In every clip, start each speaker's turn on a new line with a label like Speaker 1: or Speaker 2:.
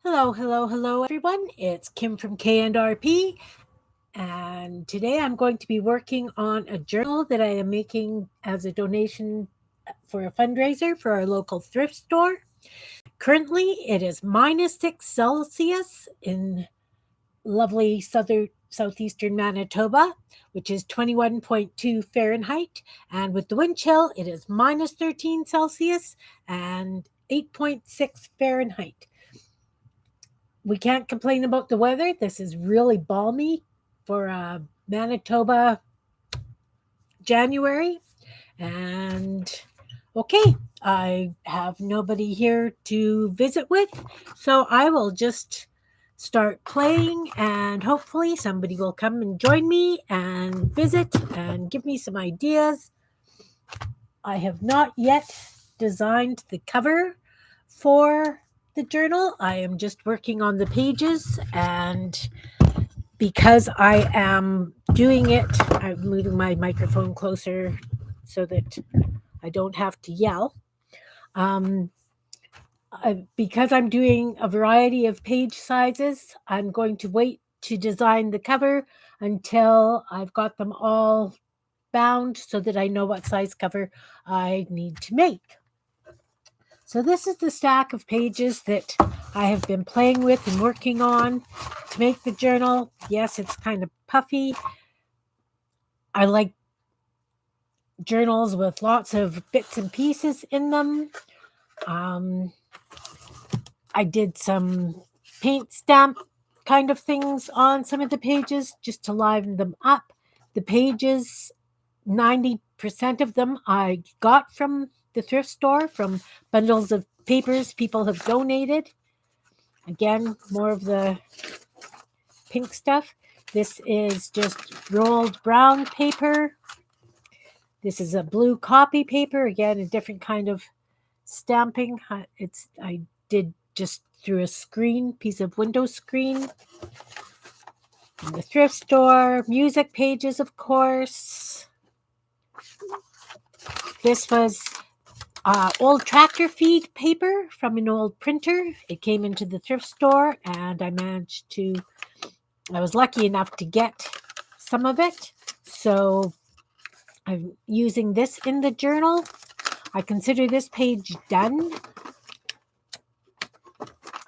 Speaker 1: Hello, everyone. It's Kim from K&RP, and today I'm going to be working on a journal that I am making as a donation for a fundraiser for our local thrift store. Currently, it is -6 Celsius in lovely southeastern Manitoba, which is 21.2 Fahrenheit, and with the wind chill, it is -13 Celsius and 8.6 Fahrenheit. We can't complain about the weather. This is really balmy for Manitoba January. And okay, I have nobody here to visit with, so I will just start playing and hopefully somebody will come and join me and visit and give me some ideas. I have not yet designed the cover for the journal. I am just working on the pages, and because I am doing it, I'm moving my microphone closer so that I don't have to yell. Because I'm doing a variety of page sizes, I'm going to wait to design the cover until I've got them all bound so that I know what size cover I need to make. So this is the stack of pages that I have been playing with and working on to make the journal. Yes, it's kind of puffy. I like journals with lots of bits and pieces in them. I did some paint stamp kind of things on some of the pages just to liven them up. The pages, 90% of them I got from the thrift store, from bundles of papers people have donated. Again, more of the pink stuff. This is just rolled brown paper. This is a blue copy paper. Again, a different kind of stamping. I did just through a screen, piece of window screen. In the thrift store, music pages, of course. This was old tractor feed paper from an old printer. It came into the thrift store, and I was lucky enough to get some of it. So I'm using this in the journal. I consider this page done.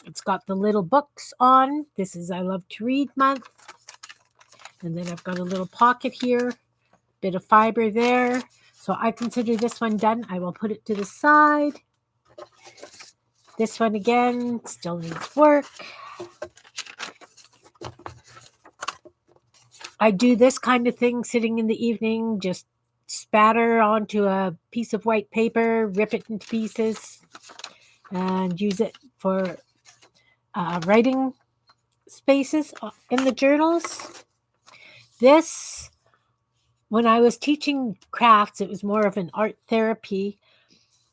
Speaker 1: It's got the little books on. This is I Love to Read month. And then I've got a little pocket here, bit of fiber there. So I consider this one done. I will put it to the side. This one again still needs work. I do this kind of thing sitting in the evening, just spatter onto a piece of white paper, rip it into pieces, and use it for writing spaces in the journals. This, when I was teaching crafts, it was more of an art therapy.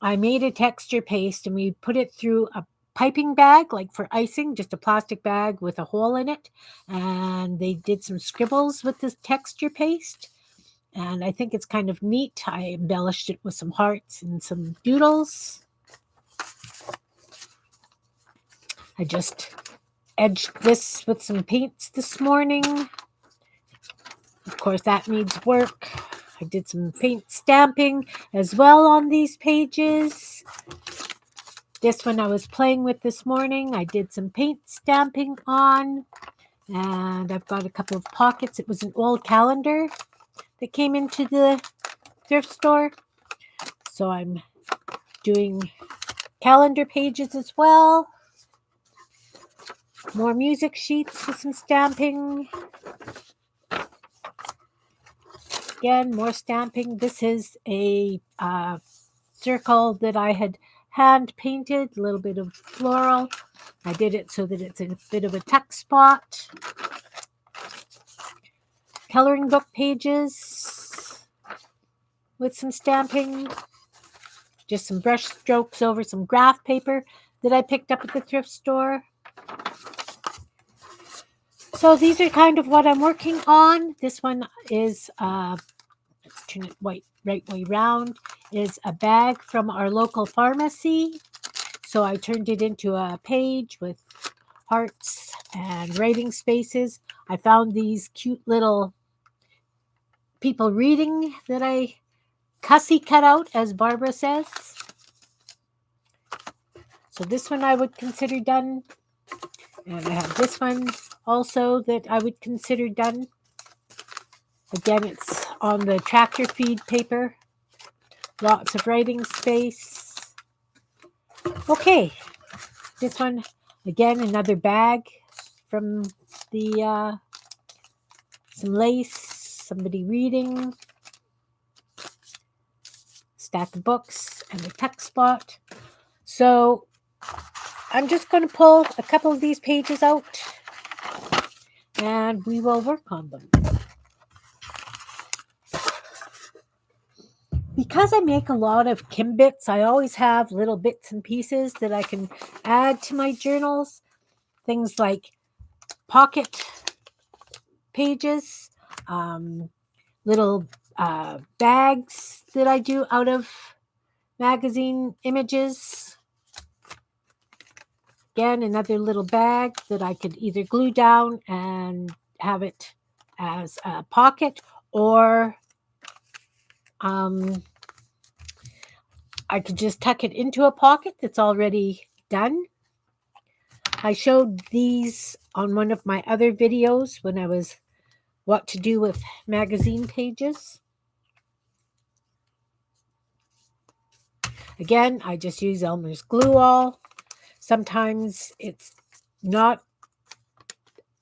Speaker 1: I made a texture paste and we put it through a piping bag, like for icing, just a plastic bag with a hole in it. And they did some scribbles with this texture paste. And I think it's kind of neat. I embellished it with some hearts and some doodles. I just edged this with some paints this morning. Of course, that needs work. I did some paint stamping as well on these pages. This one I was playing with this morning. I did some paint stamping on. And I've got a couple of pockets. It was an old calendar that came into the thrift store. So I'm doing calendar pages as well. More music sheets with some stamping. Again, more stamping. This is a circle that I had hand painted, a little bit of floral. I did it so that it's a bit of a tuck spot. Coloring book pages with some stamping. Just some brush strokes over some graph paper that I picked up at the thrift store. So these are kind of what I'm working on. This one is, let's turn it right way round. is a bag from our local pharmacy. So I turned it into a page with hearts and writing spaces. I found these cute little people reading that I cussy cut out, as Barbara says. So this one I would consider done. And I have this one also that I would consider done. Again, it's on the tractor feed paper. Lots of writing space. Okay, this one, again, another bag from the some lace, somebody reading, stack of books, and a text spot. So I'm just going to pull a couple of these pages out and we will work on them. Because I make a lot of Kim bits, I always have little bits and pieces that I can add to my journals. Things like pocket pages, little bags that I do out of magazine images. Again, another little bag that I could either glue down and have it as a pocket, or I could just tuck it into a pocket that's already done. I showed these on one of my other videos when I was what to do with magazine pages. Again, I just use Elmer's Glue All. Sometimes it's not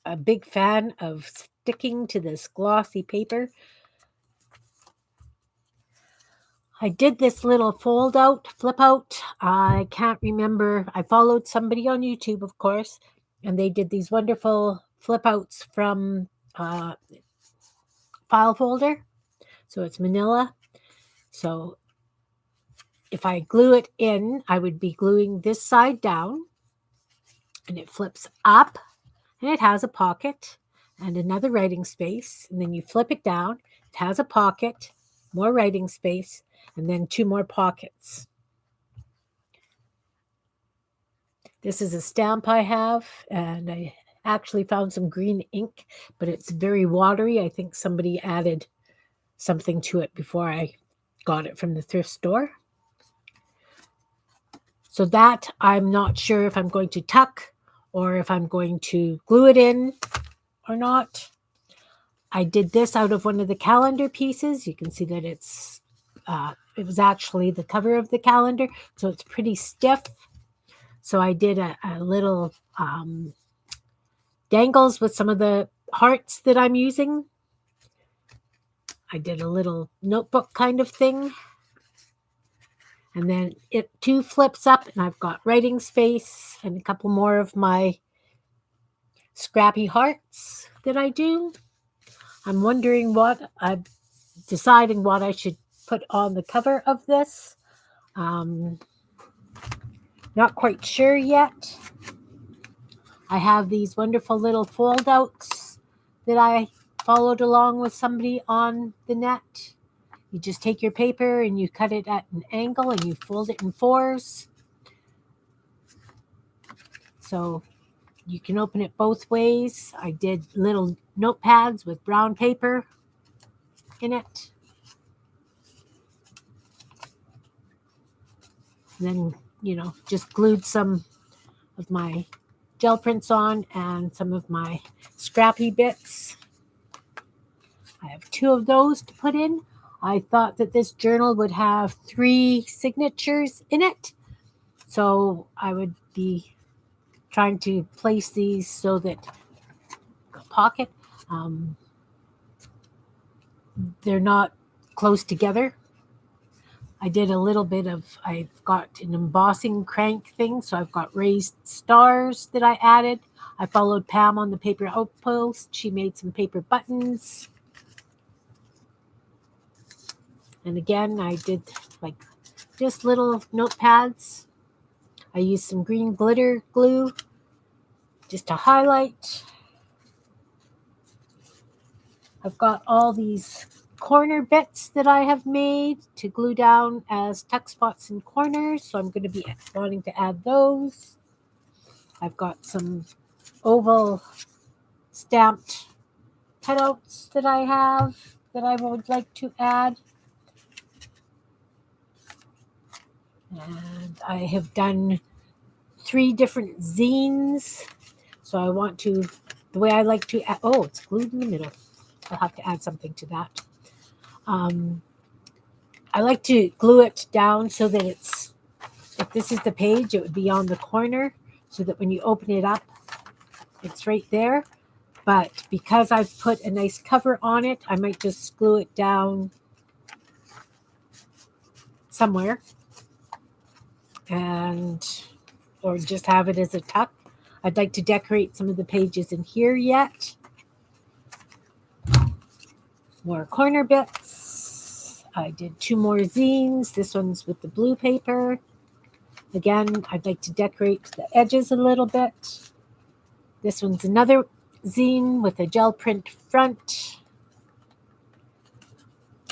Speaker 1: a big fan of sticking to this glossy paper. I did this little fold out, flip out. I can't remember. I followed somebody on YouTube, of course, and they did these wonderful flip outs from file folder. So it's manila. So if I glue it in, I would be gluing this side down, and it flips up, and it has a pocket and another writing space. And then you flip it down, it has a pocket, more writing space, and then two more pockets. This is a stamp I have, and I actually found some green ink, but it's very watery. I think somebody added something to it before I got it from the thrift store. So that I'm not sure if I'm going to tuck or if I'm going to glue it in or not. I did this out of one of the calendar pieces. You can see that it was actually the cover of the calendar, so it's pretty stiff. So I did a little dangles with some of the hearts that I'm using. I did a little notebook kind of thing. And then it too flips up, and I've got writing space and a couple more of my scrappy hearts that I do. I'm wondering I'm deciding what I should put on the cover of this. Not quite sure yet. I have these wonderful little fold outs that I followed along with somebody on the net. You just take your paper and you cut it at an angle and you fold it in fours. So you can open it both ways. I did little notepads with brown paper in it. And then, just glued some of my gel prints on and some of my scrappy bits. I have two of those to put in. I thought that this journal would have 3 signatures in it. So I would be trying to place these so that pocket, they're not close together. I did a little bit I've got an embossing crank thing, so I've got raised stars that I added. I followed Pam on the paper outpost. She made some paper buttons. And again, I did just little notepads. I used some green glitter glue just to highlight. I've got all these corner bits that I have made to glue down as tuck spots and corners. So I'm going to be wanting to add those. I've got some oval stamped cutouts that I have that I would like to add. And I have done 3 different zines. So I want to, the way I like to add, oh, it's glued in the middle. I'll have to add something to that. I like to glue it down so that it's, if this is the page, it would be on the corner so that when you open it up, it's right there. But because I've put a nice cover on it, I might just glue it down somewhere and or just have it as a tuck. I'd like to decorate some of the pages in here yet. More corner bits. I did 2 more zines. This one's with the blue paper. Again, I'd like to decorate the edges a little bit. This one's another zine with a gel print front,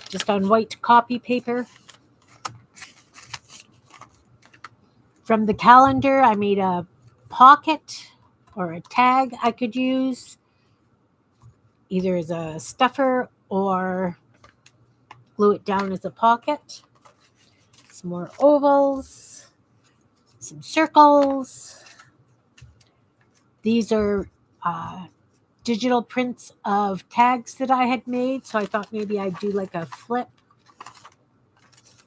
Speaker 1: just on white copy paper. From the calendar, I made a pocket or a tag I could use, either as a stuffer or glue it down as a pocket. Some more ovals, some circles. These are digital prints of tags that I had made, so I thought maybe I'd do like a flip,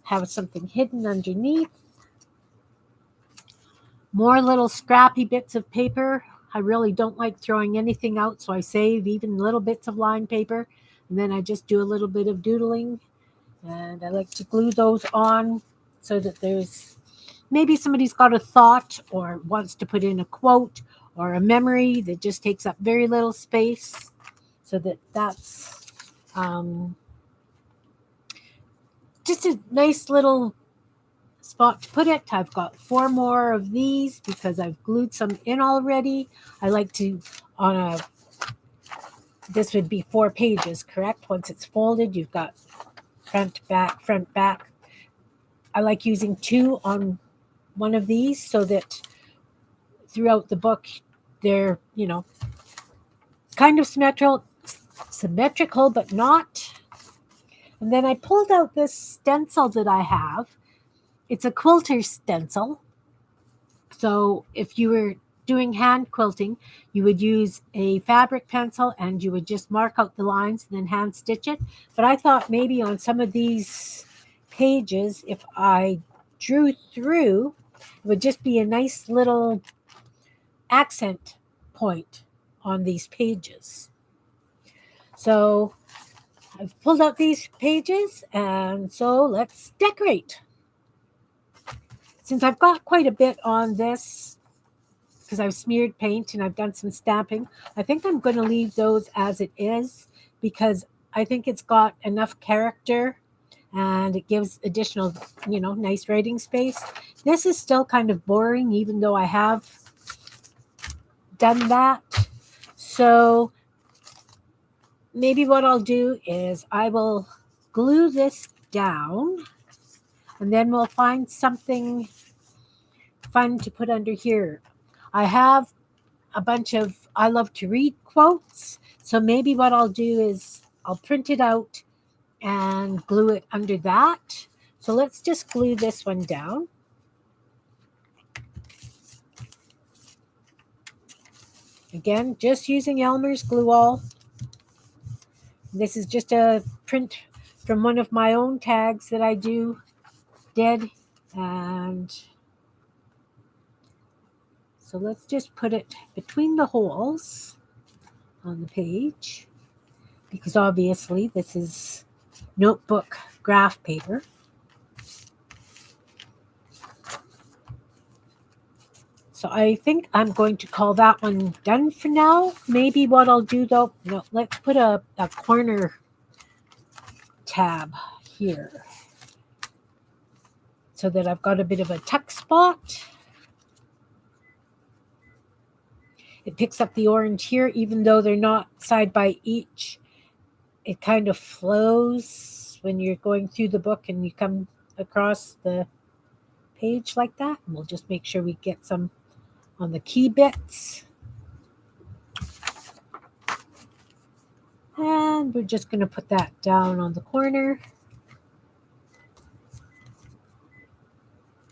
Speaker 1: have something hidden underneath. More little scrappy bits of paper. I really don't like throwing anything out, so I save even little bits of lined paper, and then I just do a little bit of doodling, and I like to glue those on so that there's maybe somebody's got a thought or wants to put in a quote or a memory that just takes up very little space, so that's just a nice little spot to put it. I've got 4 more of these because I've glued some in already. I like to, this would be 4 pages, correct? Once it's folded, you've got front, back. I like using 2 on one of these so that throughout the book, they're, kind of symmetrical, but not. And then I pulled out this stencil that I have. It's a quilter stencil. So if you were doing hand quilting, you would use a fabric pencil and you would just mark out the lines and then hand stitch it. But I thought maybe on some of these pages, if I drew through, it would just be a nice little accent point on these pages. So I've pulled out these pages, and so let's decorate. Since I've got quite a bit on this, because I've smeared paint and I've done some stamping, I think I'm going to leave those as it is because I think it's got enough character and it gives additional, nice writing space. This is still kind of boring, even though I have done that. So maybe what I'll do is I will glue this down and then we'll find something fun to put under here. I have a bunch of I love to read quotes. So maybe what I'll do is I'll print it out and glue it under that. So let's just glue this one down. Again, just using Elmer's Glue All. This is just a print from one of my own tags that I did. And so let's just put it between the holes on the page, because obviously this is notebook graph paper. So I think I'm going to call that one done for now. Maybe what I'll do though, no, let's put a corner tab here so that I've got a bit of a tuck spot. It picks up the orange here, even though they're not side by each. it kind of flows when you're going through the book and you come across the page like that. And we'll just make sure we get some on the key bits. And we're just going to put that down on the corner.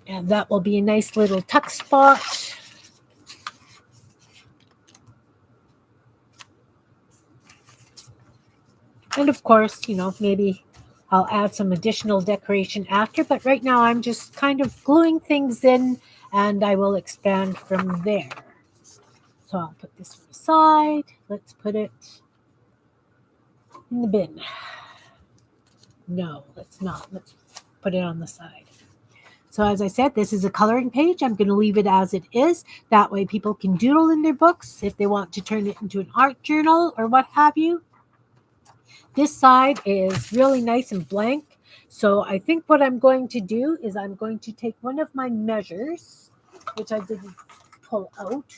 Speaker 1: And that will be a nice little tuck spot. And of course, maybe I'll add some additional decoration after, but right now I'm just kind of gluing things in and I will expand from there. So I'll put this one aside. Let's put it in the bin. No, let's not. Let's put it on the side. So as I said, this is a coloring page. I'm going to leave it as it is. That way people can doodle in their books if they want to turn it into an art journal or what have you. This side is really nice and blank. So I think what I'm going to do is I'm going to take one of my measures, which I didn't pull out.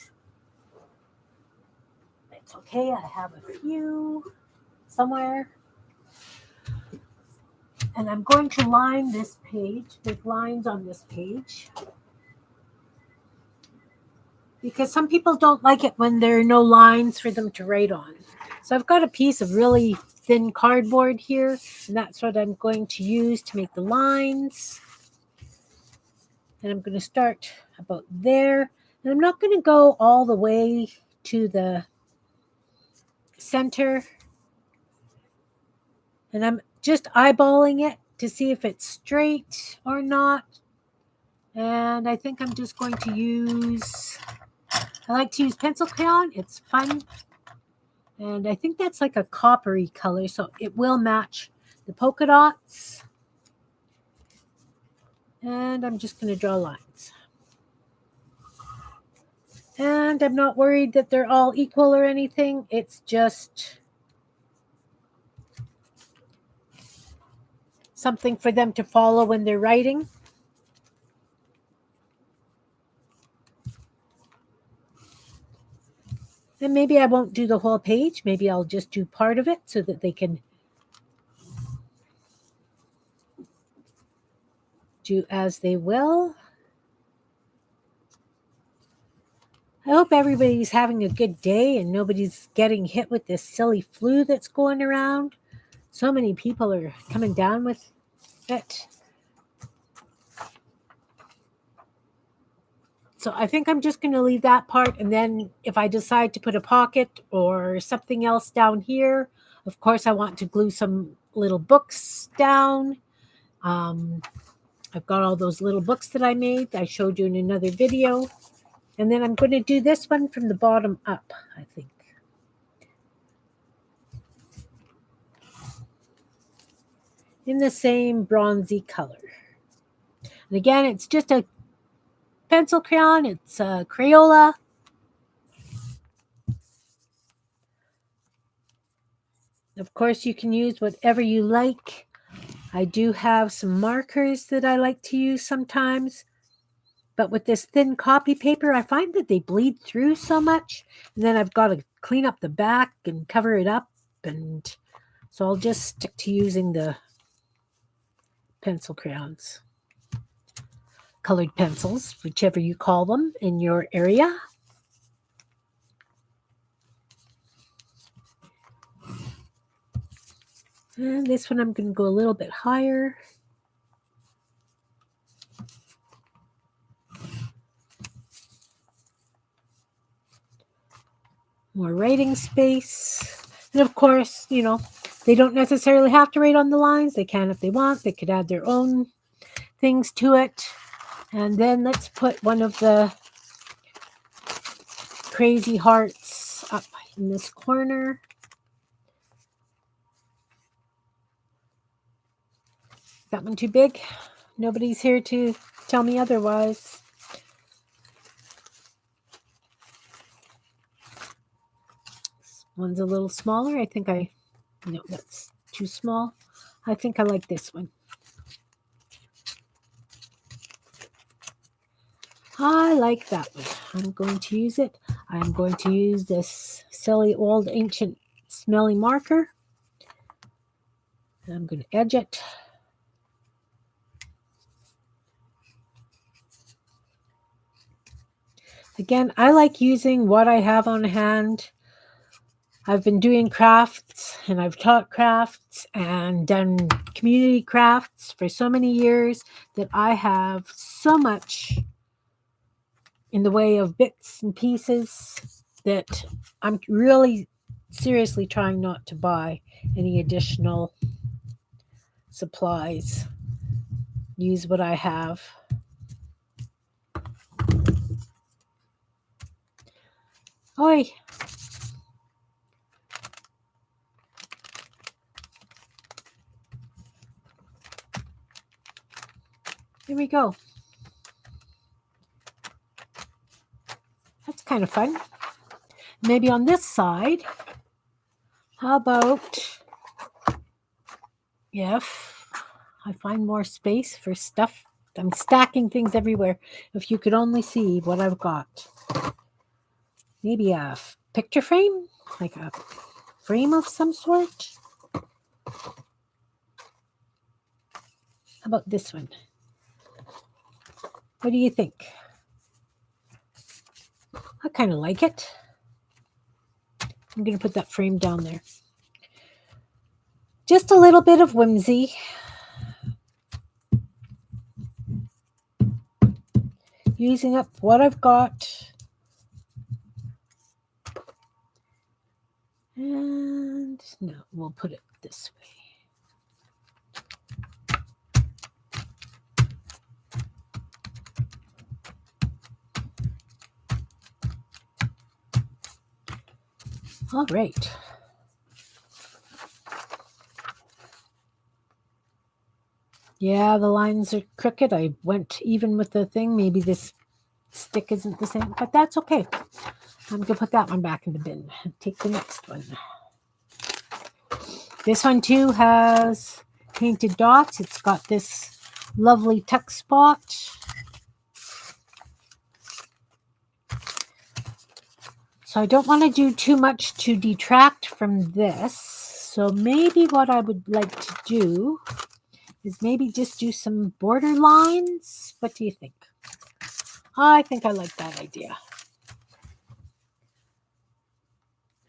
Speaker 1: It's okay, I have a few somewhere. And I'm going to line this page with lines on this page. Because some people don't like it when there are no lines for them to write on. So I've got a piece of really thin cardboard here, and that's what I'm going to use to make the lines. And I'm going to start about there. And I'm not going to go all the way to the center. And I'm just eyeballing it to see if it's straight or not. And I think I'm just going to use, I like to use pencil crayon. It's fun. And I think that's like a coppery color, so it will match the polka dots. And I'm just going to draw lines. And I'm not worried that they're all equal or anything. It's just something for them to follow when they're writing. And maybe I won't do the whole page. Maybe I'll just do part of it so that they can do as they will. I hope everybody's having a good day and nobody's getting hit with this silly flu that's going around. So many people are coming down with it. So I think I'm just going to leave that part. And then if I decide to put a pocket or something else down here, of course, I want to glue some little books down. I've got all those little books that I made. I showed you in another video. And then I'm going to do this one from the bottom up, I think. In the same bronzy color. And again, it's just a pencil crayon. It's a Crayola. Of course, you can use whatever you like. I do have some markers that I like to use sometimes. But with this thin copy paper, I find that they bleed through so much. And then I've got to clean up the back and cover it up. And so I'll just stick to using the pencil crayons. Colored pencils, whichever you call them in your area. And this one I'm going to go a little bit higher. More writing space. And of course, they don't necessarily have to write on the lines. They can if they want. They could add their own things to it. And then let's put one of the crazy hearts up in this corner. Is that one too big? Nobody's here to tell me otherwise. One's a little smaller. I think no, that's too small. I think I like this one. I like that one. I'm going to use it. I'm going to use this silly old ancient smelly marker. I'm going to edge it. Again, I like using what I have on hand. I've been doing crafts and I've taught crafts and done community crafts for so many years that I have so much in the way of bits and pieces that I'm really seriously trying not to buy any additional supplies. Use what I have. Oi. Here we go. That's kind of fun. Maybe on this side, how about if I find more space for stuff? I'm stacking things everywhere. If you could only see what I've got. Maybe a picture frame? Like a frame of some sort? How about this one? What do you think? I kind of like it. I'm going to put that frame down there. Just a little bit of whimsy. Using up what I've got. And no, we'll put it this way. All right. Yeah, the lines are crooked. I went even with the thing. Maybe this stick isn't the same, but that's okay. I'm going to put that one back in the bin and take the next one. This one too has painted dots. It's got this lovely tuck spot. So I don't want to do too much to detract from this. So maybe what I would like to do is maybe just do some border lines. What do you think? I think I like that idea.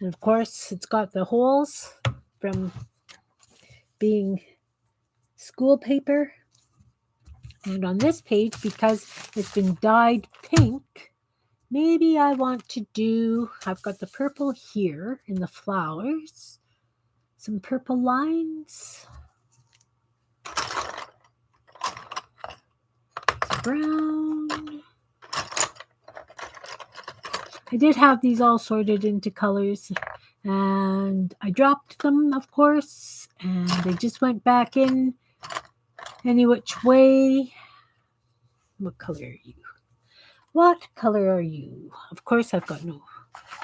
Speaker 1: And of course, it's got the holes from being school paper. And on this page, because it's been dyed pink, maybe I want to do, I've got the purple here in the flowers, some purple lines, brown. I did have these all sorted into colors and I dropped them, of course, and they just went back in any which way. What color are you? What color are you? Of course, I've got no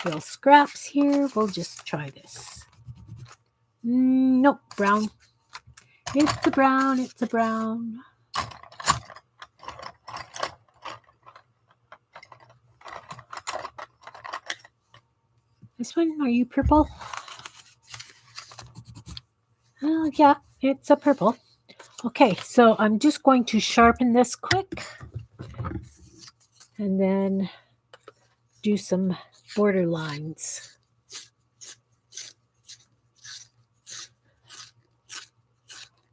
Speaker 1: real scraps here. We'll just try this. Nope, brown. It's a brown, it's a brown. This one, are you purple? Oh, yeah, it's a purple. Okay, so I'm just going to sharpen this quick and then do some border lines.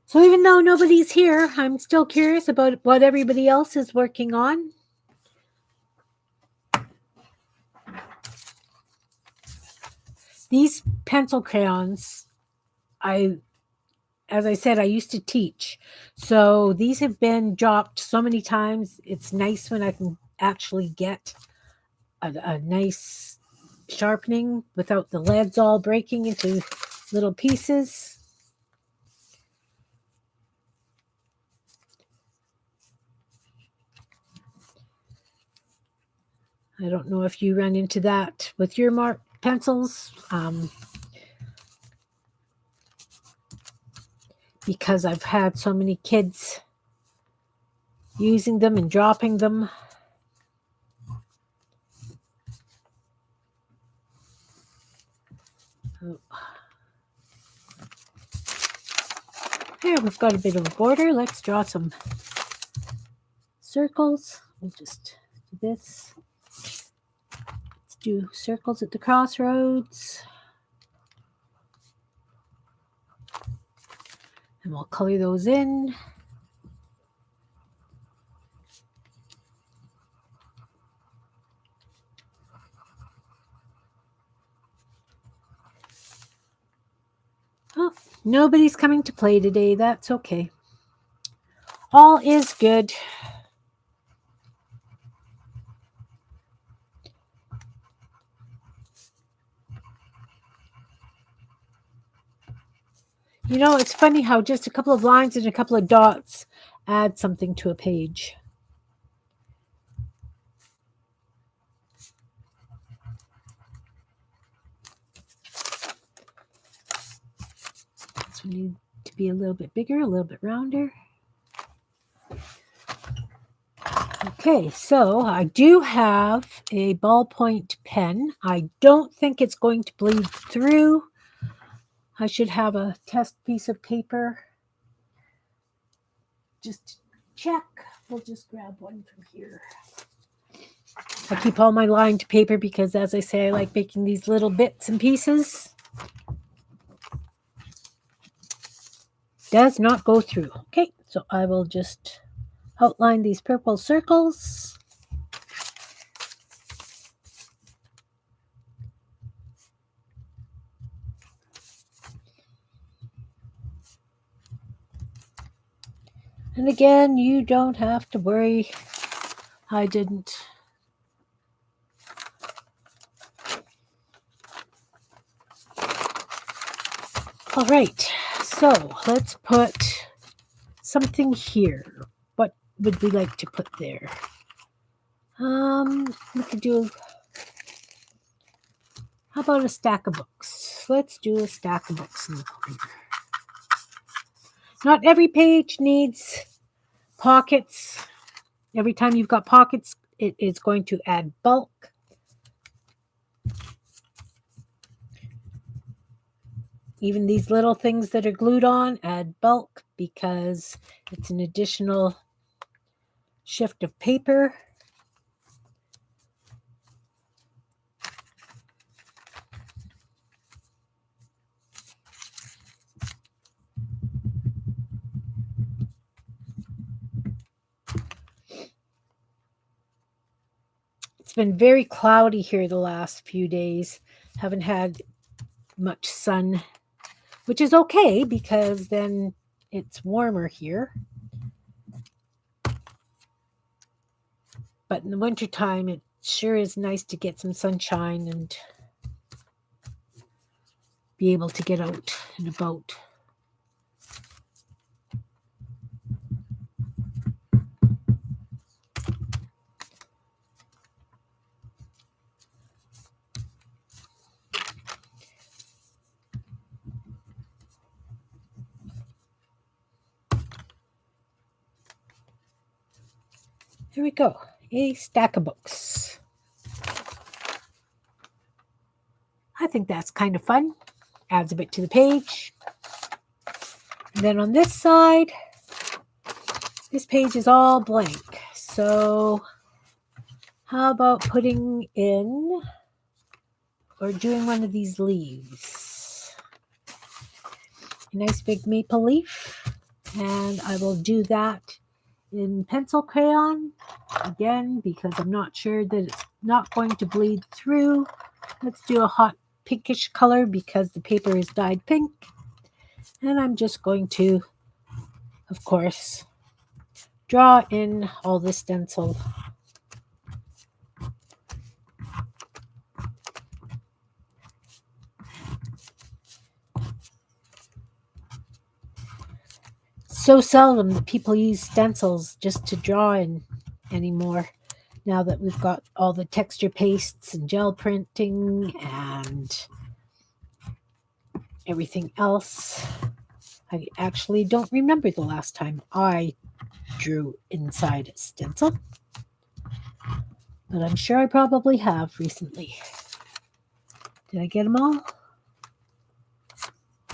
Speaker 1: So even though nobody's here, I'm still curious about what everybody else is working on. These pencil crayons, as I said, I used to teach. So these have been dropped so many times. It's nice when I can actually get a nice sharpening without the leads all breaking into little pieces. I don't know if you run into that with your mark pencils. Because I've had so many kids using them and dropping them. Oh. Here we've got a bit of a border. Let's draw some circles. We'll just do this. Let's do circles at the crossroads. And we'll color those in. Oh, nobody's coming to play today. That's okay. All is good. You know, it's funny how just a couple of lines and a couple of dots add something to a page. This one needs to be a little bit bigger, a little bit rounder. Okay, so I do have a ballpoint pen. I don't think it's going to bleed through. I should have a test piece of paper. Just to check. We'll just grab one from here. I keep all my lined paper because, as I say, I like making these little bits and pieces. Does not go through. Okay, so I will just outline these purple circles. And again, you don't have to worry. I didn't. All right, so let's put something here. What would we like to put there? We could do, how about a stack of books? Let's do a stack of books in the corner. Not every page needs pockets. Every time you've got pockets, it is going to add bulk. Even these little things that are glued on add bulk because it's an additional shift of paper. It's been very cloudy here the last few days. Haven't had much sun, which is okay because then it's warmer here. But in the wintertime, it sure is nice to get some sunshine and be able to get out and about. Here we go, a stack of books. I think that's kind of fun. Adds a bit to the page. And then on this side, this page is all blank. So how about putting in or doing one of these leaves? A nice big maple leaf. And I will do that in pencil crayon again because I'm not sure that it's not going to bleed through. Let's do a hot pinkish color because the paper is dyed pink. And I'm just going to, of course, draw in all the stencil. So seldom that people use stencils just to draw in anymore. Now that we've got all the texture pastes and gel printing and everything else. I actually don't remember the last time I drew inside a stencil. But I'm sure I probably have recently. Did I get them all?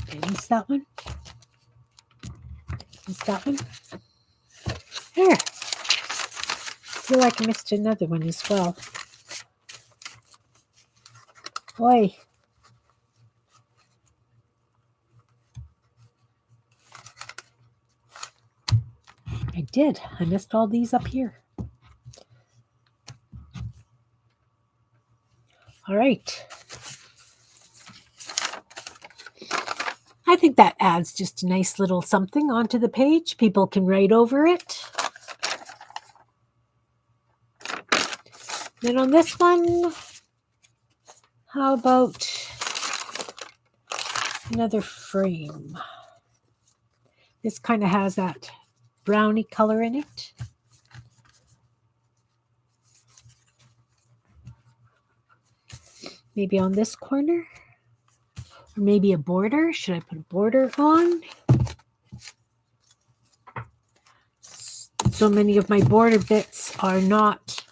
Speaker 1: Did I miss that one? Is that one? There. I feel like I missed another one as well. Boy. I did. I missed all these up here. All right. I think that adds just a nice little something onto the page. People can write over it. Then on this one, how about another frame? This kind of has that brownie color in it. Maybe on this corner. Or maybe a border. Should I put a border on? So many of my border bits are not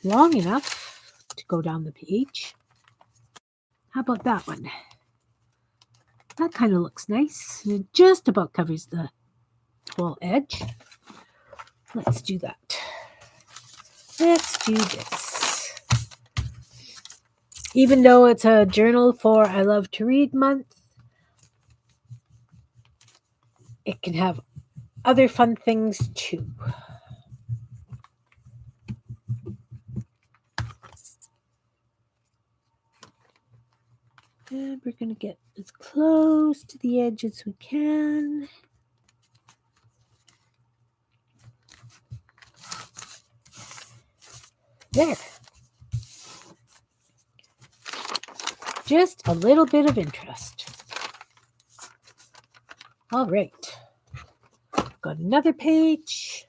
Speaker 1: long enough to go down the page. How about that one? That kind of looks nice. And it just about covers the whole edge. Let's do that. Let's do this. Even though it's a journal for I Love to Read month, it can have other fun things too. And we're going to get as close to the edge as we can. There. Just a little bit of interest. All right. Got another page.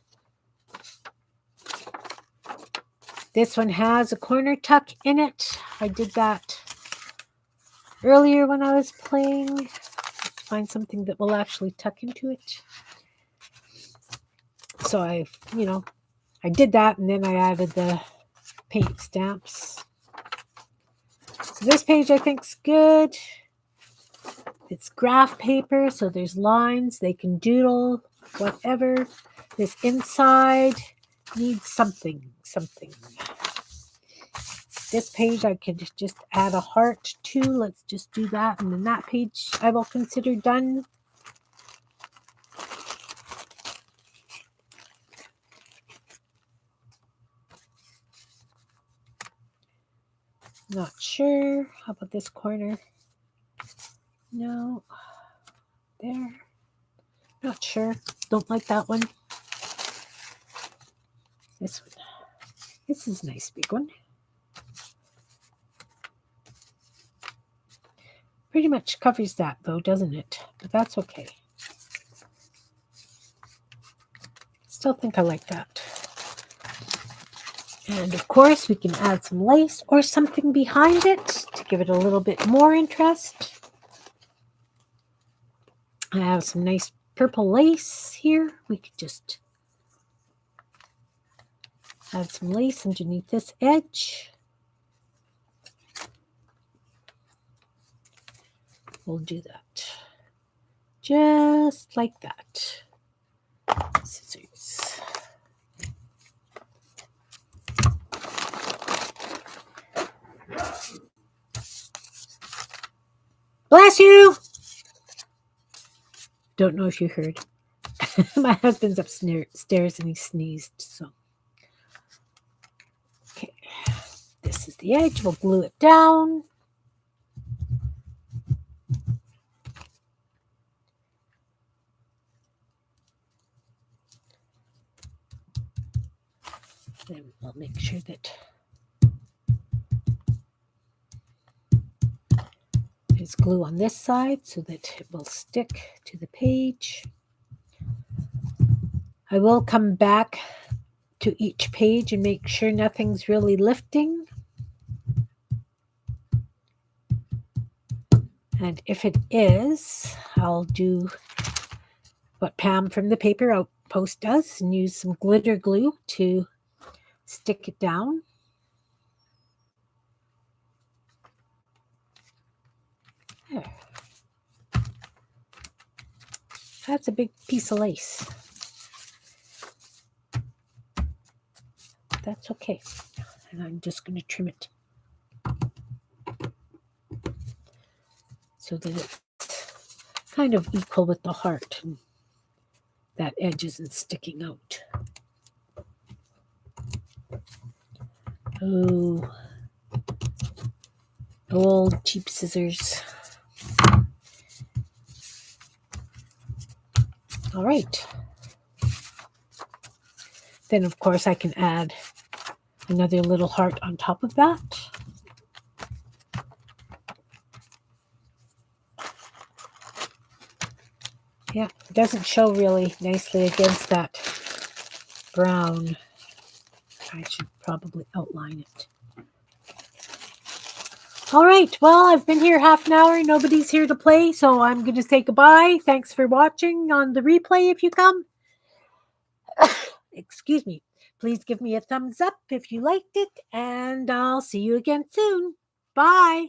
Speaker 1: This one has a corner tuck in it. I did that earlier when I was playing. Find something that will actually tuck into it. So I did that, and then I added the paint stamps. So this page I think is good. It's graph paper, so there's lines. They can doodle, whatever. This inside needs something. This page I could just add a heart to. Let's just do that. And then that page I will consider done. Not sure. How about this corner? No. There. Not sure. Don't like that one. This one. This is a nice big one. Pretty much covers that though, doesn't it? But that's okay. Still think I like that. And of course we can add some lace or something behind it to give it a little bit more interest. I have some nice purple lace here. We could just add some lace underneath this edge. We'll do that. Just like that. Scissors. Bless you! Don't know if you heard. My husband's upstairs and he sneezed, so. Okay. This is the edge. We'll glue it down. Then we'll make sure that there's glue on this side so that it will stick to the page. I will come back to each page and make sure nothing's really lifting. And if it is, I'll do what Pam from the Paper Outpost does and use some glitter glue to stick it down. There. That's a big piece of lace. That's okay. And I'm just going to trim it so that it's kind of equal with the heart. And that edge isn't sticking out. Oh, old cheap scissors. All right. Then, of course, I can add another little heart on top of that. Yeah, it doesn't show really nicely against that brown. I should probably outline it. All right, well, I've been here half an hour. Nobody's here to play, so I'm going to say goodbye. Thanks for watching on the replay if you come. Excuse me. Please give me a thumbs up if you liked it, and I'll see you again soon. Bye.